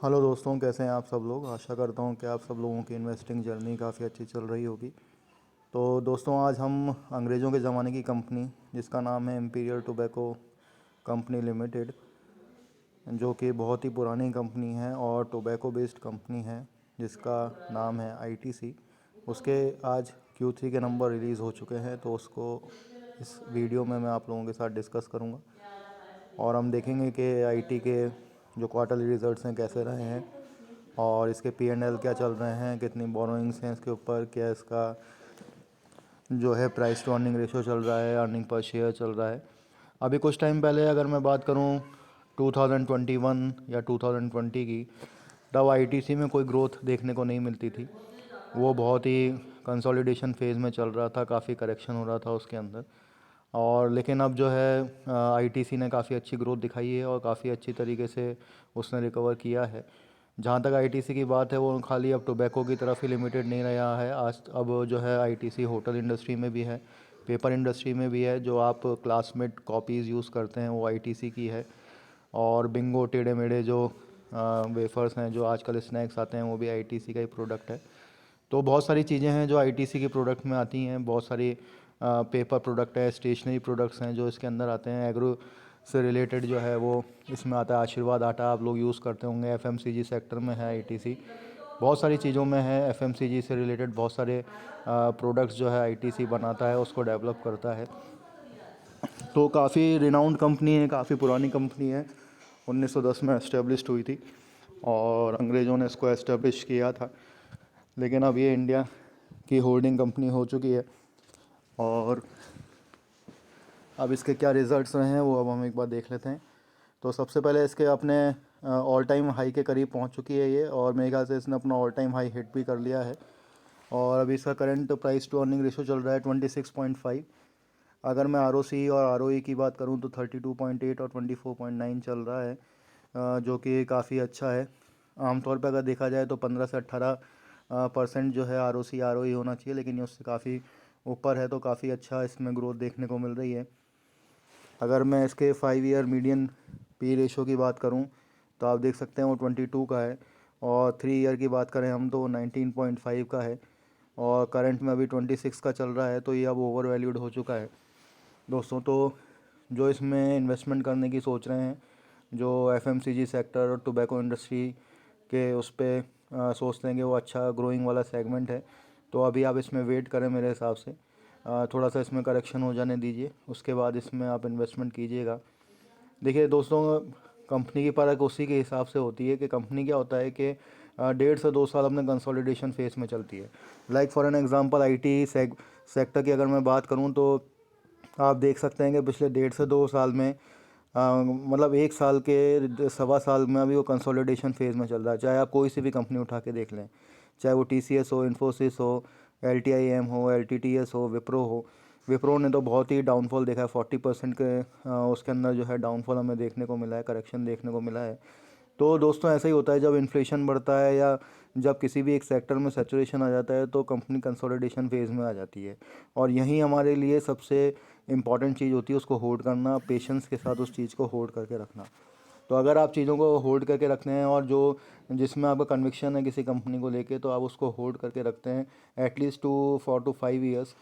Hello दोस्तों, कैसे हैं आप सब लोग। आशा करता हूं कि आप सब लोगों की इन्वेस्टिंग जर्नी काफ़ी अच्छी चल रही होगी। तो दोस्तों, आज हम अंग्रेज़ों के ज़माने की कंपनी जिसका नाम है इम्पीरियल टोबैको कंपनी लिमिटेड, जो कि बहुत ही पुरानी कंपनी है और टोबैको बेस्ड कंपनी है जिसका नाम है आईटीसी, उसके आज Q3 के नंबर रिलीज़ हो चुके हैं। तो उसको इस वीडियो में मैं आप लोगों के साथ डिस्कस करूँगा और हम देखेंगे कि आईटी के जो क्वार्टरली रिजल्ट्स हैं कैसे रहे हैं और इसके P&L क्या चल रहे हैं, कितनी बोरोइंग्स हैं इसके ऊपर, क्या इसका जो है प्राइस टू अर्निंग रेशियो चल रहा है, अर्निंग पर शेयर चल रहा है। अभी कुछ टाइम पहले अगर मैं बात करूं 2021 या 2020 की, तब आईटीसी में कोई ग्रोथ देखने को नहीं मिलती थी। वो बहुत ही कंसोलिडेशन फेज़ में चल रहा था, काफ़ी करेक्शन हो रहा था उसके अंदर। और लेकिन अब जो है आईटीसी ने काफ़ी अच्छी ग्रोथ दिखाई है और काफ़ी अच्छी तरीके से उसने रिकवर किया है। जहाँ तक आईटीसी की बात है, वो खाली अब टोबैको की तरफ ही लिमिटेड नहीं रहा है। आज अब जो है आईटीसी होटल इंडस्ट्री में भी है, पेपर इंडस्ट्री में भी है। जो आप क्लासमेट कॉपीज़ यूज़ करते हैं वो आईटीसी की है। और बिंगो टेढ़े मेढ़े जो वेफर्स हैं, जो आजकल स्नैक्स आते हैं, वो भी आईटीसी का ही प्रोडक्ट है। तो बहुत सारी चीज़ें हैं जो आईटीसी के प्रोडक्ट में आती हैं। बहुत सारी पेपर प्रोडक्ट है, स्टेशनरी प्रोडक्ट्स हैं जो इसके अंदर आते हैं। एग्रो से रिलेटेड जो है वो इसमें आता है। आशीर्वाद आटा आप लोग यूज़ करते होंगे, एफएमसीजी सेक्टर में है आईटीसी। बहुत सारी चीज़ों में है एफएमसीजी से रिलेटेड। बहुत सारे प्रोडक्ट्स जो है आईटीसी बनाता है, उसको डेवलप करता है। तो काफ़ी रिनाउंड कंपनी है, काफ़ी पुरानी कंपनी है। 1910 में एस्टेब्लिश्ड हुई थी और अंग्रेज़ों ने इसको एस्टेब्लिश किया था। लेकिन अब ये इंडिया की होल्डिंग कंपनी हो चुकी है और अब इसके क्या रिज़ल्ट्स रहे हैं वो अब हम एक बार देख लेते हैं। तो सबसे पहले इसके अपने ऑल टाइम हाई के करीब पहुंच चुकी है ये, और मेरे ख्याल से इसने अपना ऑल टाइम हाई हिट भी कर लिया है। और अभी इसका current price to earning ratio चल रहा है 26.5। अगर मैं आरओसी और आरओई की बात करूं तो 32.8 और 24.9 चल रहा है, जो कि काफ़ी अच्छा है। आमतौर पर अगर देखा जाए तो 15 से 18% जो है आरओसी आरओई होना चाहिए, लेकिन ये उससे काफ़ी ऊपर है। तो काफ़ी अच्छा इसमें ग्रोथ देखने को मिल रही है। अगर मैं इसके 5 ईयर मीडियन पी रेशो की बात करूं तो आप देख सकते हैं वो 22 का है, और 3 ईयर की बात करें हम तो 19.5 का है, और करंट में अभी 26 का चल रहा है। तो ये अब ओवर वैल्यूड हो चुका है दोस्तों। तो जो इसमें इन्वेस्टमेंट करने की सोच रहे हैं, जो एफएमसीजी सेक्टर और टोबैको इंडस्ट्री के उस पर सोचते हैं कि वो अच्छा ग्रोइंग वाला सेगमेंट है, तो अभी आप इसमें वेट करें मेरे हिसाब से। थोड़ा सा इसमें करेक्शन हो जाने दीजिए, उसके बाद इसमें आप इन्वेस्टमेंट कीजिएगा। देखिए दोस्तों, कंपनी की परख उसी के हिसाब से होती है कि कंपनी क्या होता है कि 1.5 से 2 साल अपने कंसोलिडेशन फेस में चलती है। Like for an example IT sector की अगर मैं बात करूं तो आप देख सकते हैं कि पिछले 1.5 से 2 साल में मतलब 1 साल के 1.25 साल में अभी वो कंसोलिडेशन फेज़ में चल रहा है। चाहे आप कोई सी भी कंपनी उठा के देख लें, चाहे वो टीसीएस हो, इन्फोसिस हो, एलटीआईएम हो, एलटीटीएस हो, विप्रो हो। विप्रो ने तो बहुत ही डाउनफॉल देखा है, 40% के उसके अंदर जो है डाउनफॉल हमें देखने को मिला है, करेक्शन देखने को मिला है। तो दोस्तों, ऐसा ही होता है जब इन्फ्लेशन बढ़ता है या जब किसी भी एक सेक्टर में सैचुरेशन आ जाता है तो कंपनी कंसोलिडेशन फेज़ में आ जाती है। और यहीं हमारे लिए सबसे इम्पॉर्टेंट चीज़ होती है उसको होल्ड करना, पेशेंस के साथ उस चीज़ को होल्ड करके रखना। तो अगर आप चीज़ों को होल्ड करके रखते हैं और जो जिसमें आपका कन्विक्शन है किसी कंपनी को लेके, तो आप उसको होल्ड करके रखते हैं at least 4 to 5 years,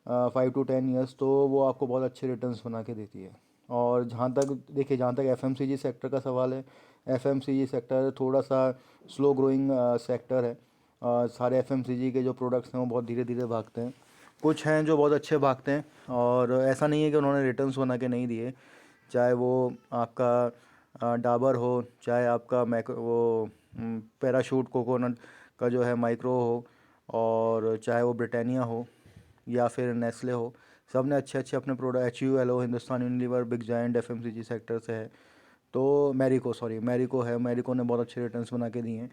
5 to 10 years, तो वो आपको बहुत अच्छे रिटर्न्स बना के देती है। और जहाँ तक देखिए, जहाँ तक एफएमसीजी सेक्टर का सवाल है, एफएमसीजी सेक्टर थोड़ा सा स्लो ग्रोइंग सेक्टर है। सारे एफएमसीजी के जो प्रोडक्ट्स हैं वो बहुत धीरे धीरे भागते हैं। कुछ हैं जो बहुत अच्छे भागते हैं, और ऐसा नहीं है कि उन्होंने रिटर्न्स बना के नहीं दिए। चाहे वो आपका डाबर हो, चाहे आपका मैक वो पैराशूट कोकोनट का जो है माइक्रो हो, और चाहे वो ब्रिटानिया हो या फिर नेस्ले हो, सब ने अच्छे अच्छे अपने प्रोडक्ट, HUL हो, Hindustan Unilever, big giant FMCG sector से है। तो मैरिको है, मैरिको ने बहुत अच्छे रिटर्न्स बना के दिए हैं।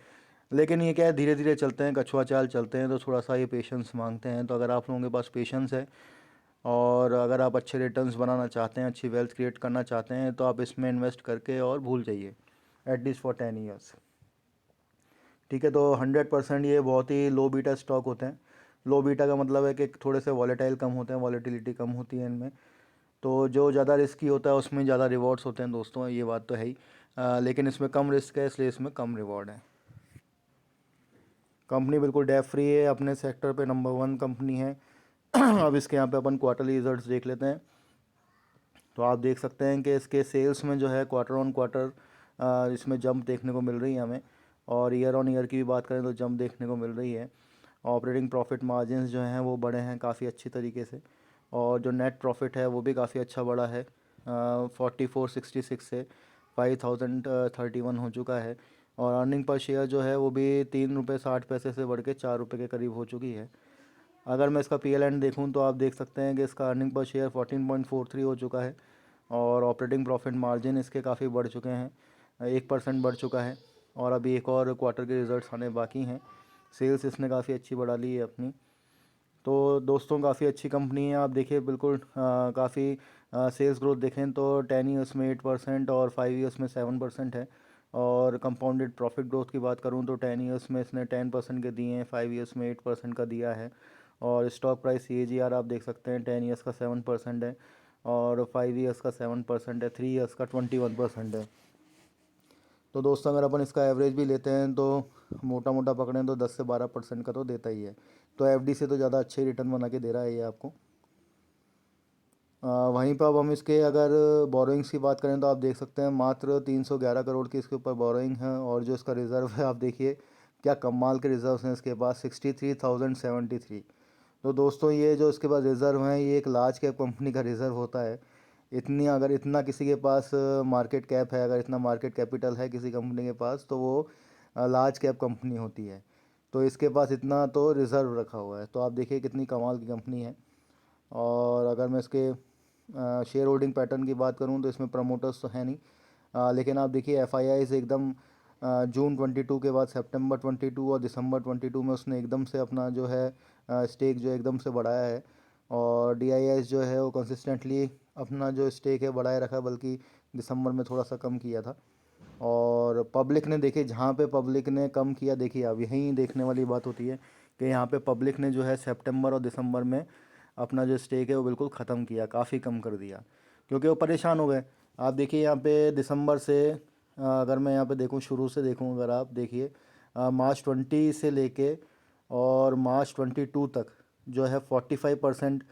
लेकिन ये क्या है, धीरे धीरे चलते हैं, कछुआ चाल चलते हैं, तो थोड़ा सा ये पेशेंस मांगते हैं। तो अगर आप लोगों के पास पेशेंस है और अगर आप अच्छे रिटर्न्स बनाना चाहते हैं, अच्छी वेल्थ क्रिएट करना चाहते हैं, तो आप इसमें इन्वेस्ट करके और भूल जाइए एटलीस्ट फॉर 10 ईयर्स। ठीक है, तो 100% ये बहुत ही लो बीटा स्टॉक होते हैं। लो बीटा का मतलब है कि थोड़े से वॉलेटाइल कम होते हैं, वॉलेटिलिटी कम होती है इनमें। तो जो ज़्यादा रिस्की होता है उसमें ज़्यादा रिवॉर्ड्स होते हैं दोस्तों, ये बात तो है ही। लेकिन इसमें कम रिस्क है, इसलिए इसमें कम रिवॉर्ड है। कंपनी बिल्कुल डेट फ्री है, अपने सेक्टर पे नंबर 1 कंपनी है। अब इसके यहाँ पे अपन क्वार्टरली रिजल्ट्स देख लेते हैं। तो आप देख सकते हैं कि इसके सेल्स में जो है क्वार्टर ऑन क्वार्टर इसमें जंप देखने को मिल रही है हमें, और ईयर ऑन ईयर की भी बात करें तो जंप देखने को मिल रही है। ऑपरेटिंग प्रॉफिट मार्जिन्स जो हैं वो बढ़े हैं काफ़ी अच्छी तरीके से, और जो नेट प्रॉफिट है वो भी काफ़ी अच्छा बढ़ा है, 4466 से 5031 हो चुका है। और अर्निंग पर शेयर जो है वो भी 3 रुपये 60 पैसे से बढ़ के 4 रुपये के करीब हो चुकी है। अगर मैं इसका PL देखूं तो आप देख सकते हैं कि इसका अर्निंग पर शेयर 14.43 हो चुका है, और ऑपरेटिंग प्रॉफिट मार्जिन इसके काफ़ी बढ़ चुके हैं, 1% बढ़ चुका है। और अभी एक और क्वार्टर के रिज़ल्ट्स आने बाकी हैं। सेल्स इसने काफ़ी अच्छी बढ़ा ली है अपनी। तो दोस्तों काफ़ी अच्छी कंपनी है। आप देखिए बिल्कुल काफ़ी सेल्स ग्रोथ देखें तो 10 ईयर्स में 8% और 5 ईयर्स में 7% है। और कंपाउंडेड प्रॉफिट ग्रोथ की बात करूं तो 10 ईयर्स में इसने 10% के दिए हैं, 5 ईयर्स में 8% का दिया है। और स्टॉक प्राइस CAGR आप देख सकते हैं 10 ईयर्स का 7% है, और 5 ईयर्स का 7% है, 3 ईयर्स का 21% है। तो दोस्तों अगर अपन इसका एवरेज भी लेते हैं तो मोटा मोटा पकड़ें तो 10 से 12% का तो देता ही है। तो FD से तो ज़्यादा अच्छे रिटर्न बना के दे रहा है ये आपको। वहीं पर अब हम इसके अगर बोरोइंग्स की बात करें तो आप देख सकते हैं मात्र 311 करोड़ की इसके ऊपर बोरोइंग है। और जो इसका रिज़र्व है आप देखिए क्या कमाल के रिज़र्व हैं इसके पास, 63,073। तो दोस्तों ये जो इसके पास रिज़र्व हैं ये एक लार्ज कैप कंपनी का रिज़र्व होता है। अगर इतना किसी के पास मार्केट कैप है, अगर इतना मार्केट कैपिटल है किसी कंपनी के पास, तो वो लार्ज कैप कंपनी होती है। तो इसके पास इतना तो रिज़र्व रखा हुआ है, तो आप देखिए कितनी कमाल की कंपनी है। और अगर मैं इसके शेयर होल्डिंग पैटर्न की बात करूं तो इसमें प्रमोटर्स तो है नहीं, लेकिन आप देखिए FII से एकदम जून 22 के बाद सितंबर 22 और दिसंबर 22 में उसने एकदम से अपना जो है स्टेक जो एकदम से बढ़ाया है। और DIS जो है वो कंसिस्टेंटली अपना जो स्टेक है बढ़ाए रखा, बल्कि दिसंबर में थोड़ा सा कम किया था। और पब्लिक ने देखिए जहाँ पे पब्लिक ने कम किया, देखिए अब यहीं देखने वाली बात होती है कि यहाँ पे पब्लिक ने जो है सितंबर और दिसंबर में अपना जो स्टेक है वो बिल्कुल ख़त्म किया, काफ़ी कम कर दिया, क्योंकि वो परेशान हो गए। आप देखिए यहाँ पे दिसंबर से अगर मैं यहाँ पे देखूँ, शुरू से देखूँ, अगर आप देखिए मार्च 20 से लेके और मार्च 22 तक जो है 45%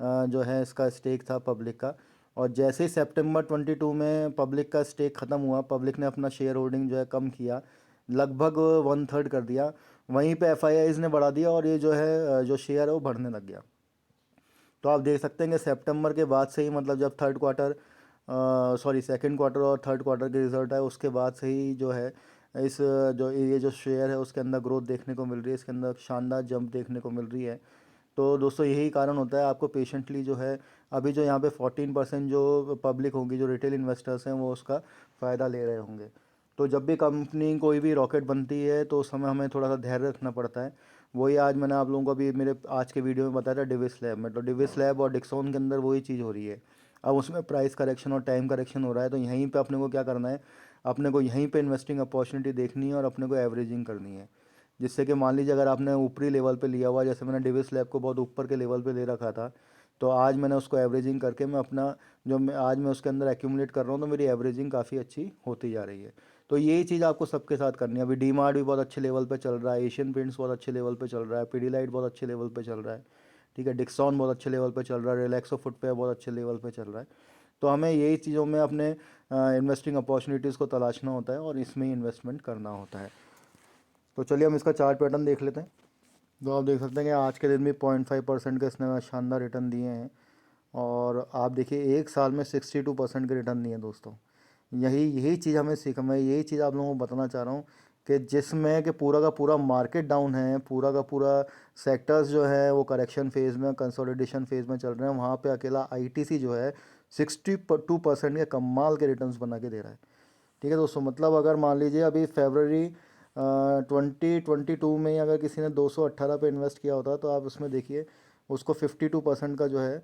जो है इसका स्टेक था पब्लिक का। और जैसे ही सितंबर 22 में पब्लिक का स्टेक ख़त्म हुआ, पब्लिक ने अपना शेयर होल्डिंग जो है कम किया, लगभग 1/3 कर दिया। वहीं पे FIIs ने बढ़ा दिया, और ये जो है जो शेयर है वो बढ़ने लग गया। तो आप देख सकते हैं कि सितंबर के बाद से ही, मतलब जब सेकंड क्वार्टर और थर्ड क्वार्टर के रिज़ल्ट आए उसके बाद से ही जो है इस जो ये जो शेयर है उसके अंदर ग्रोथ देखने को मिल रही है, इसके अंदर शानदार जंप देखने को मिल रही है। तो दोस्तों यही कारण होता है, आपको पेशेंटली जो है अभी जो यहाँ पे 14% जो पब्लिक होगी, जो रिटेल इन्वेस्टर्स हैं, वो उसका फ़ायदा ले रहे होंगे। तो जब भी कंपनी कोई भी रॉकेट बनती है तो उस समय हमें थोड़ा सा धैर्य रखना पड़ता है। वही आज मैंने आप लोगों को अभी मेरे आज के वीडियो में बताया था डिविस लैब में, तो डिविस लैब और डिक्सॉन के अंदर वही चीज़ हो रही है। अब उसमें प्राइस करेक्शन और टाइम करेक्शन हो रहा है, तो यहीं पे अपने को क्या करना है, अपने को यहीं पे इन्वेस्टिंग अपॉर्चुनिटी देखनी है और अपने को एवरेजिंग करनी है। जिससे कि मान लीजिए अगर आपने ऊपरी लेवल पे लिया हुआ, जैसे मैंने डिविस लैब को बहुत ऊपर के लेवल पे ले रखा था, तो आज मैंने उसको एवरेजिंग करके मैं अपना जो मैं आज मैं उसके अंदर एक्यूमुलेट कर रहा हूँ, तो मेरी एवरेजिंग काफ़ी अच्छी होती जा रही है। तो यही चीज़ आपको सबके साथ करनी है। अभी डी मार्ट भी बहुत अच्छे लेवल पे चल रहा है, एशियन पेंट्स बहुत अच्छे लेवल पे चल रहा है, पीडीलाइट बहुत अच्छे लेवल पे चल रहा है, ठीक है, डिक्सॉन बहुत अच्छे लेवल पे चल रहा है, रिलैक्सो फुटवेयर बहुत अच्छे लेवल पे चल रहा है। तो हमें यही चीज़ों में अपने इन्वेस्टिंग अपॉर्चुनिटीज़ को तलाशना होता है और इसमें ही इन्वेस्टमेंट करना होता है। तो चलिए हम इसका चार्ट पैटर्न देख लेते हैं। तो आप देख सकते हैं कि आज के दिन भी 0.5% का इसने शानदार रिटर्न दिए हैं, और आप देखिए एक साल में 62% के रिटर्न दिए हैं दोस्तों। यही चीज़ हमें सीख मैं यही चीज़ आप लोगों को बताना चाह रहा हूँ कि जिसमें कि पूरा का पूरा मार्केट डाउन है, पूरा का पूरा सेक्टर्स जो है वो करेक्शन फेज़ में, कंसोलिडेशन फेज़ में चल रहे हैं, वहाँ पे अकेला ITC जो है 62% के कमाल के रिटर्न्स बना के दे रहा है। ठीक है दोस्तों, मतलब अगर मान लीजिए अभी फरवरी 2022 में ही अगर किसी ने 218 पे इन्वेस्ट किया होता तो आप उसमें देखिए उसको 52% का जो है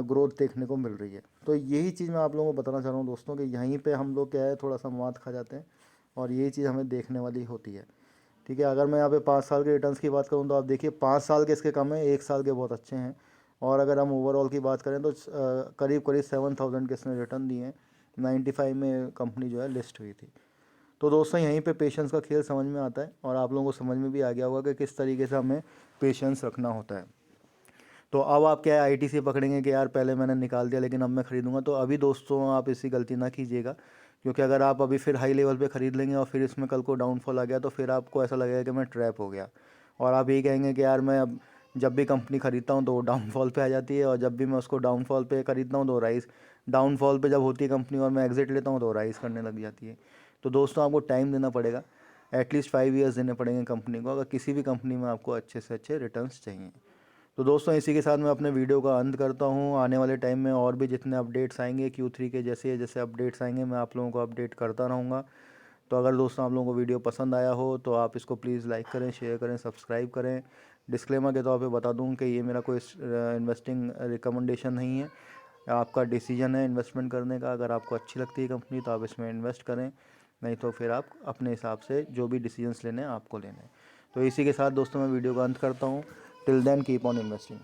ग्रोथ देखने को मिल रही है। तो यही चीज़ मैं आप लोगों को बताना चाह रहा हूँ दोस्तों कि यहीं पे हम लोग क्या है थोड़ा सा मात खा जाते हैं, और यही चीज़ हमें देखने वाली होती है। ठीक है, अगर मैं यहाँ पे 5 साल के रिटर्न्स की बात करूँ तो आप देखिए 5 साल के इसके कम है, 1 साल के बहुत अच्छे हैं। और अगर हम ओवरऑल की बात करें तो करीब करीब 7,000 के इसने रिटर्न दिए हैं, 95 में कंपनी जो है लिस्ट हुई थी। तो दोस्तों यहीं पे पेशेंस का खेल समझ में आता है और आप लोगों को समझ में भी आ गया होगा कि किस तरीके से हमें पेशेंस रखना होता है। तो अब आप क्या है आईटीसी पकड़ेंगे कि यार पहले मैंने निकाल दिया लेकिन अब मैं ख़रीदूंगा, तो अभी दोस्तों आप इसी गलती ना कीजिएगा, क्योंकि अगर आप अभी फिर हाई लेवल पे ख़रीद लेंगे और फिर इसमें कल को डाउनफॉल आ गया तो फिर आपको ऐसा लगेगा कि मैं ट्रैप हो गया, और आप यही कहेंगे कि यार मैं अब जब भी कंपनी ख़रीदता हूँ तो वो डाउनफॉल पे आ जाती है, और जब भी मैं उसको डाउनफॉल पे ख़रीदता हूँ तो राइस, डाउनफॉल पे जब होती है कंपनी और मैं एग्ज़िट लेता हूँ तो राइस करने लग जाती है। तो दोस्तों आपको टाइम देना पड़ेगा, एटलीस्ट 5 ईयर्स देने पड़ेंगे कंपनी को, अगर किसी भी कंपनी में आपको अच्छे से अच्छे रिटर्न्स चाहिए। तो दोस्तों इसी के साथ मैं अपने वीडियो का अंत करता हूँ। आने वाले टाइम में और भी जितने अपडेट्स आएंगे Q3 के जैसे जैसे अपडेट्स आएंगे मैं आप लोगों को अपडेट करता रहूँगा। तो अगर दोस्तों आप लोगों को वीडियो पसंद आया हो तो आप इसको प्लीज़ लाइक करें, शेयर करें, सब्सक्राइब करें। डिस्क्लेमर के तौर पे बता दूं कि ये मेरा कोई इन्वेस्टिंग रिकमेंडेशन नहीं है, आपका डिसीजन है इन्वेस्टमेंट करने का। अगर आपको अच्छी लगती है कंपनी तो आप इसमें इन्वेस्ट करें, नहीं तो फिर आप अपने हिसाब से जो भी डिसीजंस लेने हैं आपको लेने हैं। तो इसी के साथ दोस्तों मैं वीडियो का अंत करता हूँ। Till then keep on investing.